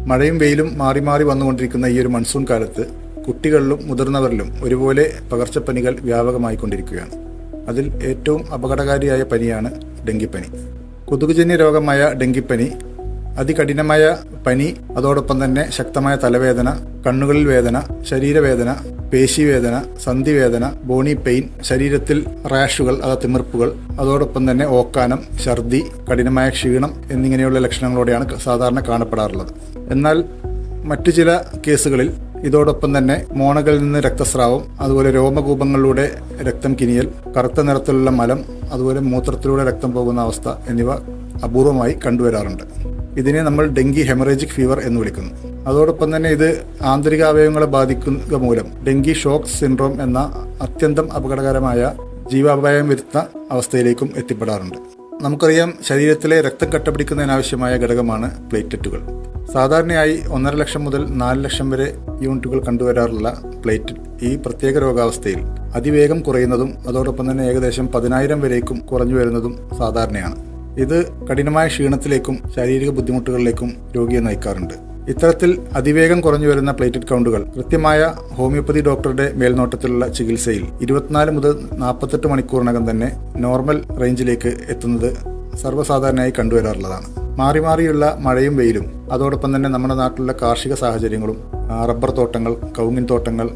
മഴയും വെയിലും മാറി മാറി വന്നുകൊണ്ടിരിക്കുന്ന ഈ ഒരു മൺസൂൺ കാലത്ത് കുട്ടികളിലും മുതിർന്നവരിലും ഒരുപോലെ പകർച്ചപ്പനികൾ വ്യാപകമായിക്കൊണ്ടിരിക്കുകയാണ്. അതിൽ ഏറ്റവും അപകടകാരിയായ പനിയാണ് ഡെങ്കിപ്പനി. കൊതുകുജന്യ രോഗമായ ഡെങ്കിപ്പനി അതികഠിനമായ പനി, അതോടൊപ്പം തന്നെ ശക്തമായ തലവേദന, കണ്ണുകളിൽ വേദന, ശരീരവേദന, പേശിവേദന, സന്ധിവേദന, ബോണി പെയിൻ, ശരീരത്തിൽ റാഷുകൾ തിമിർപ്പുകൾ, അതോടൊപ്പം തന്നെ ഓക്കാനം, ഛർദി, കഠിനമായ ക്ഷീണം എന്നിങ്ങനെയുള്ള ലക്ഷണങ്ങളോടെയാണ് സാധാരണ കാണപ്പെടാറുള്ളത്. എന്നാൽ മറ്റു ചില കേസുകളിൽ ഇതോടൊപ്പം തന്നെ മോണകളിൽ നിന്ന് രക്തസ്രാവം, അതുപോലെ രോമകൂപങ്ങളിലൂടെ രക്തം കിനിയൽ, കറുത്ത നിറത്തിലുള്ള മലം, അതുപോലെ മൂത്രത്തിലൂടെ രക്തം പോകുന്ന അവസ്ഥ എന്നിവ അപൂർവമായി കണ്ടുവരാറുണ്ട്. ഇതിനെ നമ്മൾ ഡെങ്കി ഹെമറേജിക് ഫീവർ എന്ന് വിളിക്കുന്നു. അതോടൊപ്പം തന്നെ ഇത് ആന്തരിക അവയവങ്ങളെ ബാധിക്കുക മൂലം ഡെങ്കി ഷോക്ക് സിൻഡ്രോം എന്ന അത്യന്തം അപകടകരമായ ജീവാപായം വരുത്തുന്ന അവസ്ഥയിലേക്കും എത്തിപ്പെടാറുണ്ട്. നമുക്കറിയാം, ശരീരത്തിലെ രക്തം കട്ടപിടിക്കുന്നതിനാവശ്യമായ ഘടകമാണ് പ്ലേറ്റ്ലെറ്റുകൾ. സാധാരണയായി 1.5 ലക്ഷം മുതൽ 4 ലക്ഷം വരെ യൂണിറ്റുകൾ കണ്ടുവരാറുള്ള പ്ലേറ്റ്ലെറ്റ് ഈ പ്രത്യേക രോഗാവസ്ഥയിൽ അതിവേഗം കുറയുന്നതും അതോടൊപ്പം തന്നെ ഏകദേശം 10,000 വരേക്കും കുറഞ്ഞു വരുന്നതും സാധാരണയാണ്. ഇത് കഠിനമായ ക്ഷീണത്തിലേക്കും ശാരീരിക ബുദ്ധിമുട്ടുകളിലേക്കും രോഗിയെ നയിക്കാറുണ്ട്. ഇത്തരത്തിൽ അതിവേഗം കുറഞ്ഞു വരുന്ന പ്ലേറ്റ്ലെറ്റ് കൗണ്ടുകൾ കൃത്യമായ ഹോമിയോപ്പതി ഡോക്ടറുടെ മേൽനോട്ടത്തിലുള്ള ചികിത്സയിൽ 24 മുതൽ 48 മണിക്കൂറിനകം തന്നെ നോർമൽ റേഞ്ചിലേക്ക് എത്തുന്നത് സർവ്വസാധാരണയായി കണ്ടുവരാറുള്ളതാണ്. മാറി മാറിയുള്ള മഴയും വെയിലും അതോടൊപ്പം തന്നെ നമ്മുടെ നാട്ടിലുള്ള കാർഷിക സാഹചര്യങ്ങളും, റബ്ബർ തോട്ടങ്ങൾ, കവുങ്ങിൻ തോട്ടങ്ങൾ,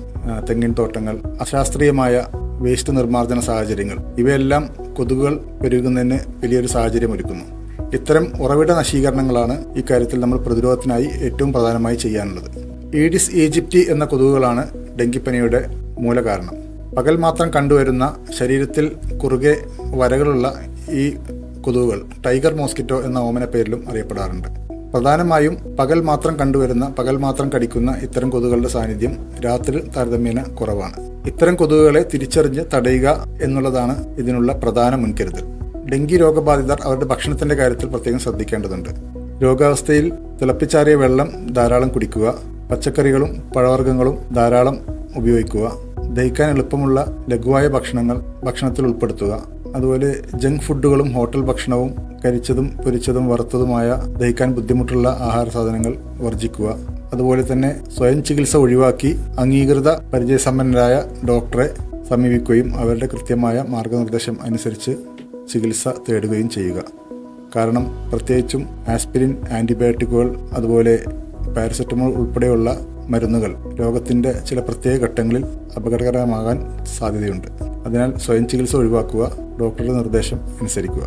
തെങ്ങിൻ തോട്ടങ്ങൾ, അശാസ്ത്രീയമായ വേസ്റ്റ് നിർമ്മാർജ്ജന സാഹചര്യങ്ങൾ, ഇവയെല്ലാം കൊതുകുകൾ പെരുകുന്നതിന് വലിയൊരു സാഹചര്യം ഒരുക്കുന്നു. ഇത്തരം ഉറവിട നശീകരണങ്ങളാണ് ഇക്കാര്യത്തിൽ നമ്മൾ പ്രതിരോധത്തിനായി ഏറ്റവും പ്രധാനമായി ചെയ്യാനുള്ളത്. ഈഡിസ് ഈജിപ്റ്റി എന്ന കൊതുകുകളാണ് ഡെങ്കിപ്പനിയുടെ മൂലകാരണം. പകൽ മാത്രം കണ്ടുവരുന്ന ശരീരത്തിൽ കുറുകെ വരകളുള്ള ഈ കൊതുകുകൾ ടൈഗർ മോസ്കിറ്റോ എന്ന ഓമന പേരിലും അറിയപ്പെടാറുണ്ട്. പ്രധാനമായും പകൽ മാത്രം കണ്ടുവരുന്ന, പകൽ മാത്രം കടിക്കുന്ന ഇത്തരം കൊതുകുകളുടെ സാന്നിധ്യം രാത്രി താരതമ്യേന കുറവാണ്. ഇത്തരം കൊതുകുകളെ തിരിച്ചറിഞ്ഞ് തടയുക എന്നുള്ളതാണ് ഇതിനുള്ള പ്രധാന മുൻകരുതൽ. ഡെങ്കി രോഗബാധിതർ അവരുടെ ഭക്ഷണത്തിന്റെ കാര്യത്തിൽ പ്രത്യേകം ശ്രദ്ധിക്കേണ്ടതുണ്ട്. രോഗാവസ്ഥയിൽ തിളപ്പിച്ചാറിയ വെള്ളം ധാരാളം കുടിക്കുക, പച്ചക്കറികളും പഴവർഗ്ഗങ്ങളും ധാരാളം ഉപയോഗിക്കുക, ദഹിക്കാൻ എളുപ്പമുള്ള ലഘുവായ ഭക്ഷണങ്ങൾ ഭക്ഷണത്തിൽ ഉൾപ്പെടുത്തുക, അതുപോലെ ജങ്ക് ഫുഡുകളും ഹോട്ടൽ ഭക്ഷണവും കരിച്ചതും പൊരിച്ചതും വറുത്തതുമായ ദഹിക്കാൻ ബുദ്ധിമുട്ടുള്ള ആഹാര സാധനങ്ങൾ വർജിക്കുക. അതുപോലെ തന്നെ സ്വയം ചികിത്സ ഒഴിവാക്കി അംഗീകൃത പരിചയസമ്പന്നരായ ഡോക്ടറെ സമീപിക്കുകയും അവരുടെ കൃത്യമായ മാർഗനിർദ്ദേശം അനുസരിച്ച് ചികിത്സ തേടുകയും ചെയ്യുക. കാരണം പ്രത്യേകിച്ചും ആസ്പിരിൻ, ആൻറ്റിബയോട്ടിക്കുകൾ, അതുപോലെ പാരസെറ്റമോൾ ഉൾപ്പെടെയുള്ള മരുന്നുകൾ രോഗത്തിൻ്റെ ചില പ്രത്യേക ഘട്ടങ്ങളിൽ അപകടകരമാകാൻ സാധ്യതയുണ്ട്. അതിനാൽ സ്വയം ചികിത്സ ഒഴിവാക്കുക, ഡോക്ടറുടെ നിർദ്ദേശം അനുസരിക്കുക.